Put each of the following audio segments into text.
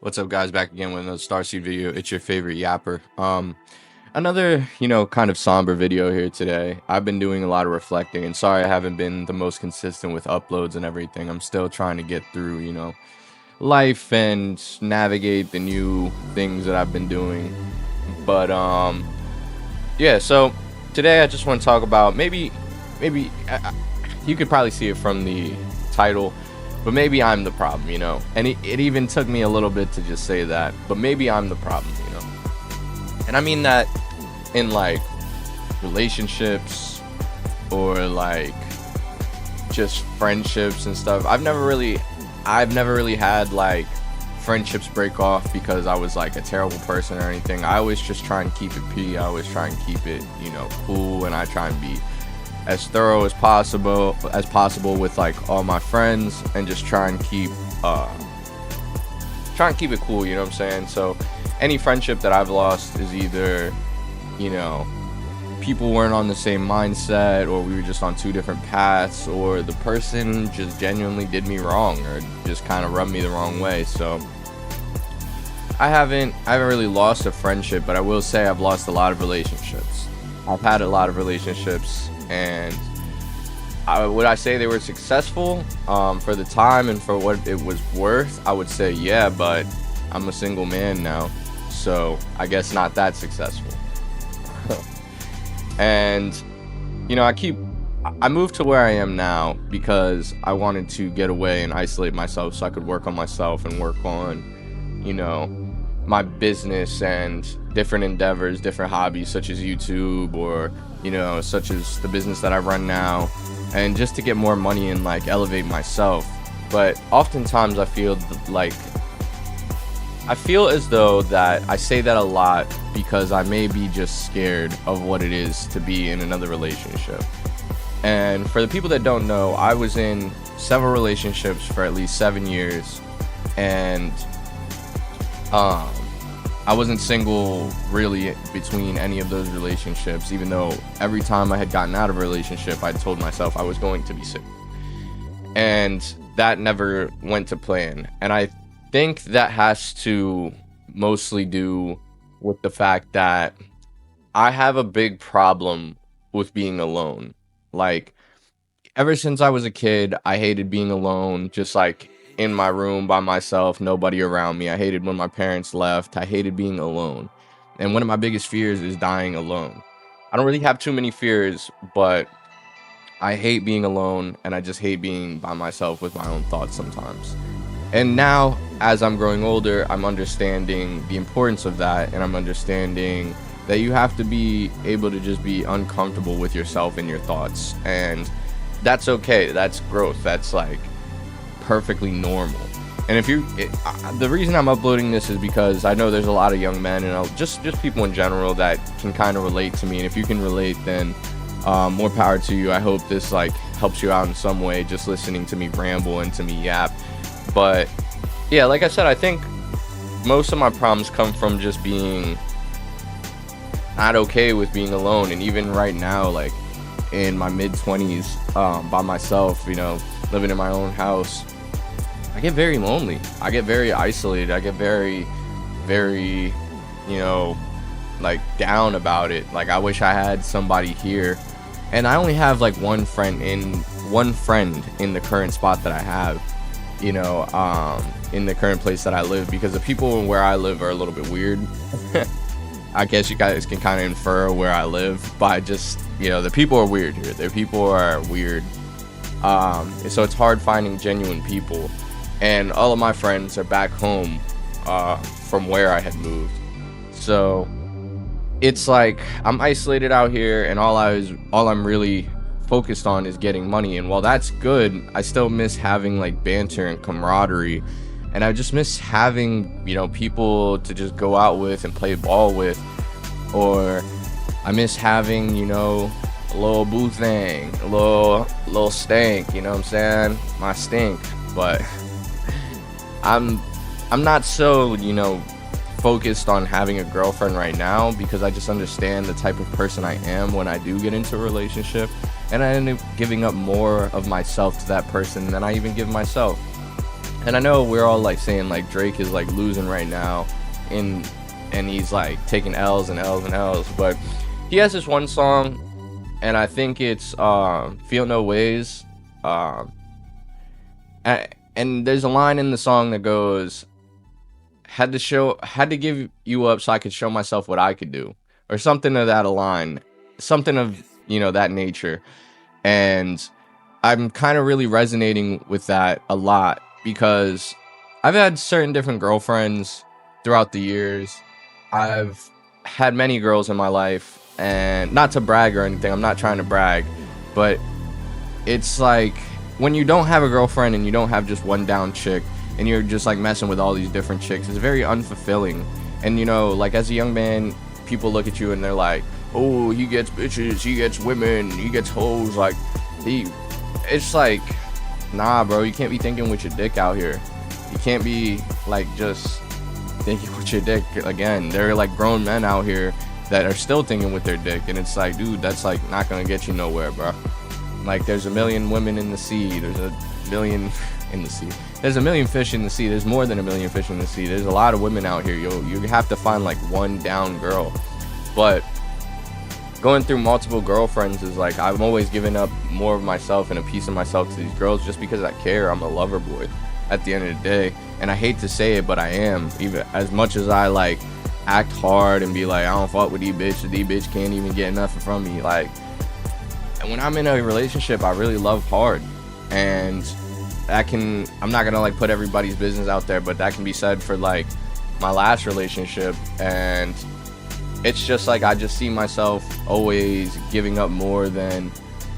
What's up, guys? Back again with another Starseed video. It's your favorite yapper. Another, kind of somber video here today. I've been doing a lot of reflecting, and sorry I haven't been the most consistent with uploads and everything. I'm still trying to get through, life and navigate the new things that I've been doing. But yeah. So today I just want to talk about maybe you could probably see it from the title. But maybe I'm the problem. And it even took me a little bit to just say that. But maybe I'm the problem. And I mean that in like relationships or like just friendships and stuff. I've never really had like friendships break off because I was like a terrible person or anything. I always just try and keep it P. I always try and keep it, cool, and I try and be as thorough as possible with like all my friends, and just try and keep it cool, you know what I'm saying? So any friendship that I've lost is either, people weren't on the same mindset, or we were just on two different paths, or the person just genuinely did me wrong or just kind of rubbed me the wrong way. So I haven't really lost a friendship, but I will say I've lost a lot of relationships. I've had a lot of relationships, and would I say they were successful for the time and for what it was worth? I would say yeah, but I'm a single man now, so I guess not that successful. And I moved to where I am now because I wanted to get away and isolate myself so I could work on myself and work on my business and different endeavors, different hobbies such as YouTube, or such as the business that I run now, and just to get more money and like elevate myself. But oftentimes I feel as though that I say that a lot because I may be just scared of what it is to be in another relationship. And for the people that don't know, I was in several relationships for at least 7 years, and I wasn't single really between any of those relationships, even though every time I had gotten out of a relationship, I told myself I was going to be single. And that never went to plan. And I think that has to mostly do with the fact that I have a big problem with being alone. Like, ever since I was a kid, I hated being alone, just like in my room by myself, nobody around me. I hated when my parents left. I hated being alone. And one of my biggest fears is dying alone. I don't really have too many fears, but I hate being alone, and I just hate being by myself with my own thoughts sometimes. And now, as I'm growing older, I'm understanding the importance of that, and I'm understanding that you have to be able to just be uncomfortable with yourself and your thoughts. And that's okay. That's growth. That's like perfectly normal. And the reason I'm uploading this is because I know there's a lot of young men and just people in general that can kind of relate to me. And if you can relate, then more power to you. I hope this like helps you out in some way, just listening to me ramble and to me yap. But yeah, like I said, I think most of my problems come from just being not okay with being alone. And even right now, like in my mid-20s, by myself, living in my own house, I get very lonely. I get very isolated. I get very, very, like down about it. Like, I wish I had somebody here. And I only have like one friend in the current spot that I have, in the current place that I live, because the people where I live are a little bit weird. I guess you guys can kind of infer where I live by just, the people are weird here. The people are weird. So it's hard finding genuine people. And all of my friends are back home from where I had moved. So it's like I'm isolated out here, and all I'm really focused on is getting money. And while that's good, I still miss having like banter and camaraderie. And I just miss having, people to just go out with and play ball with. Or I miss having, a little boo thing, a little stink, you know what I'm saying? My stink. But I'm not so, focused on having a girlfriend right now, because I just understand the type of person I am when I do get into a relationship, and I end up giving up more of myself to that person than I even give myself. And I know we're all like saying like Drake is like losing right now, in and he's like taking L's and L's and L's, but he has this one song, and I think it's Feel No Ways. Um, and there's a line in the song that goes, had to give you up so I could show myself what I could do, or something of that line, something of that nature. And I'm kind of really resonating with that a lot, because I've had certain different girlfriends throughout the years. I've had many girls in my life, and not to brag or anything, I'm not trying to brag, but it's like when you don't have a girlfriend and you don't have just one down chick and you're just like messing with all these different chicks, it's very unfulfilling. And like as a young man, people look at you and they're like, oh, he gets bitches, he gets women, he gets hoes, like it's like, nah bro, you can't be thinking with your dick out here. You can't be like just thinking with your dick. Again, there are like grown men out here that are still thinking with their dick, and it's like, dude, that's like not gonna get you nowhere, bro. Like there's a million women in the sea, there's a million in the sea, there's a million fish in the sea, there's more than a million fish in the sea, there's a lot of women out here. You have to find like one down girl. But going through multiple girlfriends is like, I'm always giving up more of myself and a piece of myself to these girls just because I care. I'm a lover boy at the end of the day, and I hate to say it, but I am. Even as much as I like act hard and be like, I don't fuck with these bitch can't even get nothing from me, like, and when I'm in a relationship, I really love hard. And I'm not gonna like put everybody's business out there, but that can be said for like my last relationship. And it's just like, I just see myself always giving up more than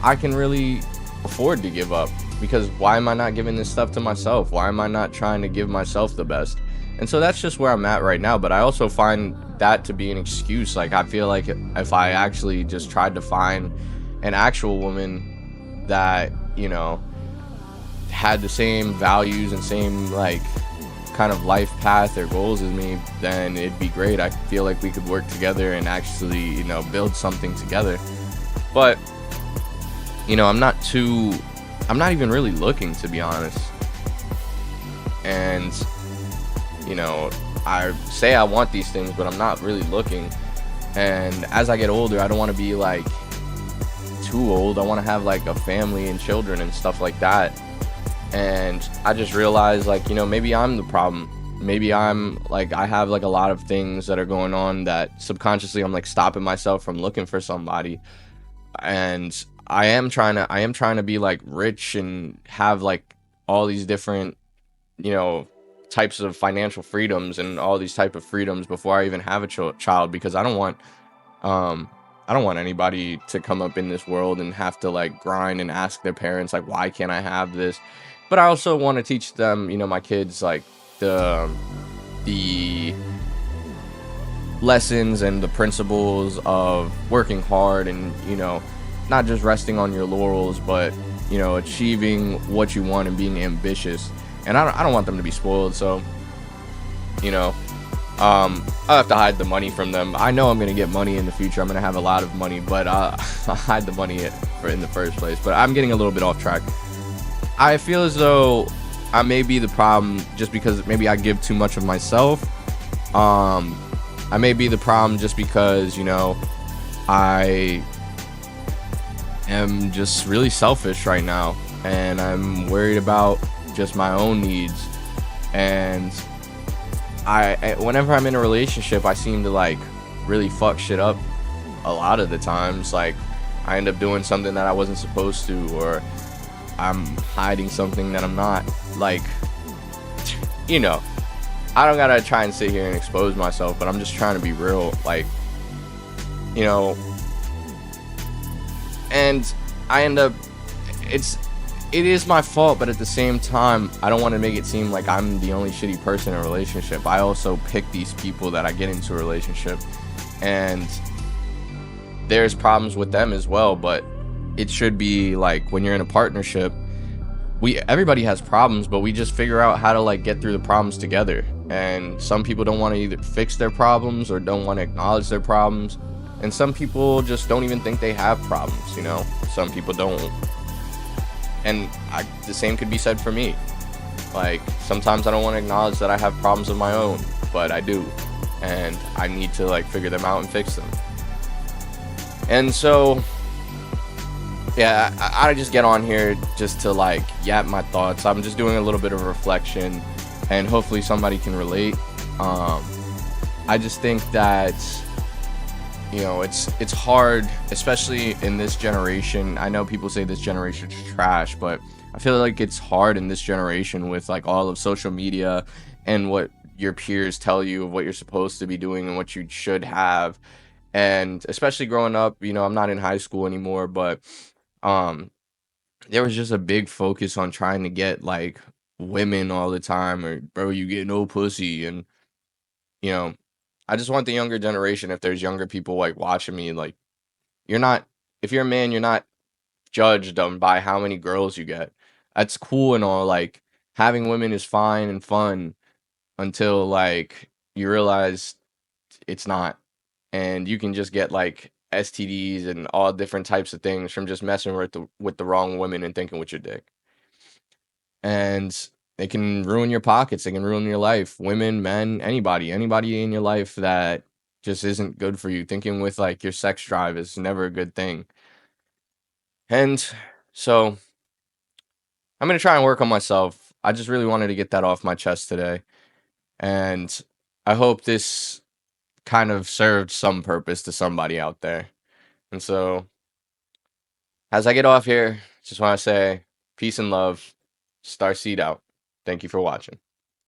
I can really afford to give up, because why am I not giving this stuff to myself? Why am I not trying to give myself the best? And so that's just where I'm at right now. But I also find that to be an excuse. Like, I feel like if I actually just tried to find an actual woman that had the same values and same like kind of life path or goals as me, then it'd be great. I feel like we could work together and actually build something together. But I'm not even really looking, to be honest. And I say I want these things, but I'm not really looking. And as I get older, I don't want to be like too old. I want to have like a family and children and stuff like that. And I just realized, like, maybe I'm the problem. Maybe I'm like, I have like a lot of things that are going on that subconsciously I'm like stopping myself from looking for somebody. And I am trying to be like rich and have like all these different types of financial freedoms and all these type of freedoms before I even have a child, because I don't want anybody to come up in this world and have to like grind and ask their parents like, why can't I have this? But I also want to teach them, my kids, like the lessons and the principles of working hard and not just resting on your laurels, but achieving what you want and being ambitious. And I don't want them to be spoiled, so I have to hide the money from them. I know I'm gonna get money in the future. I'm gonna have a lot of money, but I hide the money in the first place. But I'm getting a little bit off track. I feel as though I may be the problem just because maybe I give too much of myself. I may be the problem just because I am just really selfish right now, and I'm worried about just my own needs. And whenever I'm in a relationship, I seem to like really fuck shit up a lot of the times. Like, I end up doing something that I wasn't supposed to, or I'm hiding something that I'm not. Like, I don't gotta try and sit here and expose myself, but I'm just trying to be real. Like, and I end up, it is my fault, but at the same time, I don't want to make it seem like I'm the only shitty person in a relationship. I also pick these people that I get into a relationship, and there's problems with them as well. But it should be like, when you're in a partnership, everybody has problems, but we just figure out how to like get through the problems together. And some people don't want to either fix their problems or don't want to acknowledge their problems, and some people just don't even think they have problems. Some people don't. And the same could be said for me. Like, sometimes I don't want to acknowledge that I have problems of my own, but I do. And I need to like figure them out and fix them. And so, yeah, I just get on here just to like yap my thoughts. I'm just doing a little bit of reflection, and hopefully somebody can relate. Um, I just think that it's hard, especially in this generation. I know people say this generation's trash, but I feel like it's hard in this generation with like all of social media and what your peers tell you of what you're supposed to be doing and what you should have. And especially growing up, I'm not in high school anymore, but um there was just a big focus on trying to get like women all the time, or bro, you get no pussy. And you know I just want the younger generation, if there's younger people like watching me, like, you're not if you're a man, you're not judged by how many girls you get. That's cool and all, like, having women is fine and fun until like you realize it's not. And you can just get like STDs and all different types of things from just messing with the wrong women and thinking with your dick. And they can ruin your pockets, they can ruin your life. Women, men, anybody in your life that just isn't good for you. Thinking with like your sex drive is never a good thing. And so I'm gonna try and work on myself. I just really wanted to get that off my chest today. And I hope this kind of served some purpose to somebody out there. And so as I get off here, just want to say peace and love. Starseed out. Thank you for watching.